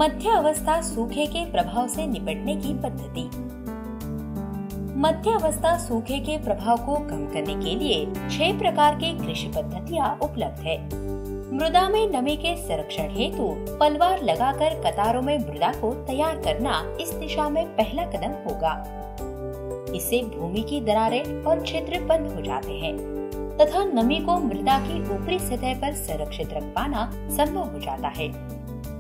मध्य अवस्था सूखे के प्रभाव से निपटने की पद्धति। मध्य अवस्था सूखे के प्रभाव को कम करने के लिए 6 प्रकार की कृषि पद्धतियाँ उपलब्ध है। मृदा में नमी के संरक्षण हेतु पलवार लगाकर कतारों में मृदा को तैयार करना इस दिशा में पहला कदम होगा। इससे भूमि की दरारें और छिद्र बंद हो जाते हैं तथा नमी को मृदा की ऊपरी सतह पर संरक्षित रख पाना संभव हो जाता है।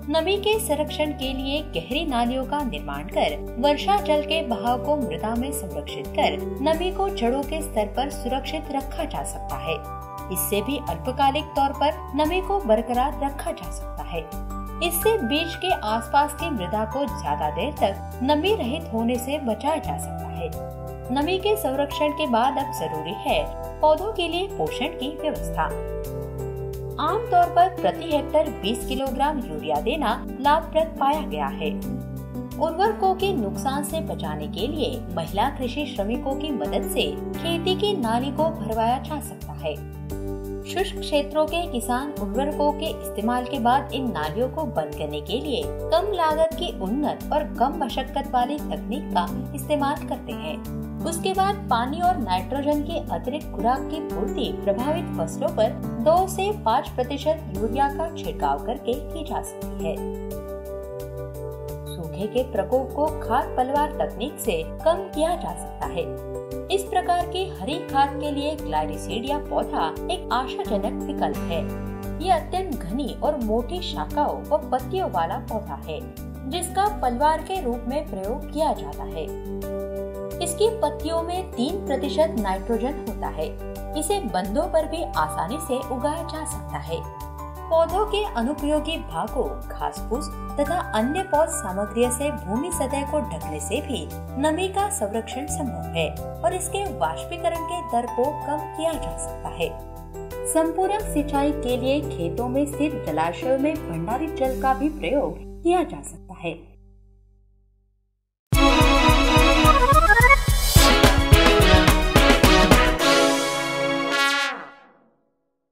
नमी के संरक्षण के लिए गहरी नालियों का निर्माण कर वर्षा जल के बहाव को मृदा में संरक्षित कर नमी को जड़ों के स्तर पर सुरक्षित रखा जा सकता है। इससे भी अल्पकालिक तौर पर नमी को बरकरार रखा जा सकता है। इससे बीज के आसपास की मृदा को ज्यादा देर तक नमी रहित होने से बचाया जा सकता है। नमी के संरक्षण के बाद अब जरूरी है पौधों के लिए पोषण की व्यवस्था। आमतौर पर प्रति हेक्टर 20 किलोग्राम यूरिया देना लाभप्रद पाया गया है। उर्वरकों के नुकसान से बचाने के लिए महिला कृषि श्रमिकों की मदद से खेती की नाली को भरवाया जा सकता है। शुष्क क्षेत्रों के किसान उर्वरकों के इस्तेमाल के बाद इन नालियों को बंद करने के लिए कम लागत की उन्नत और कम मशक्कत वाली तकनीक का इस्तेमाल करते हैं। उसके बाद पानी और नाइट्रोजन की अतिरिक्त खुराक की पूर्ति प्रभावित फसलों पर 2 से 5% यूरिया का छिड़काव करके की जा सकती है। सूखे के प्रकोप को खाद पलवार तकनीक से कम किया जा सकता है। इस प्रकार की हरी खाद के लिए ग्लाइरीसीडिया पौधा एक आशाजनक विकल्प है। ये अत्यंत घनी और मोटी शाखाओं और पत्तियों वाला पौधा है, जिसका पलवार के रूप में प्रयोग किया जाता है। इसकी पत्तियों में 3% नाइट्रोजन होता है। इसे बंदों पर भी आसानी से उगाया जा सकता है। पौधों के अनुपयोगी भागों, घास फूस तथा अन्य पौध सामग्रियों से भूमि सतह को ढकने से भी नमी का संरक्षण संभव है और इसके वाष्पीकरण के दर को कम किया जा सकता है। संपूरक सिंचाई के लिए खेतों में स्थित जलाशयों में भंडारित जल का भी प्रयोग किया जा सकता है।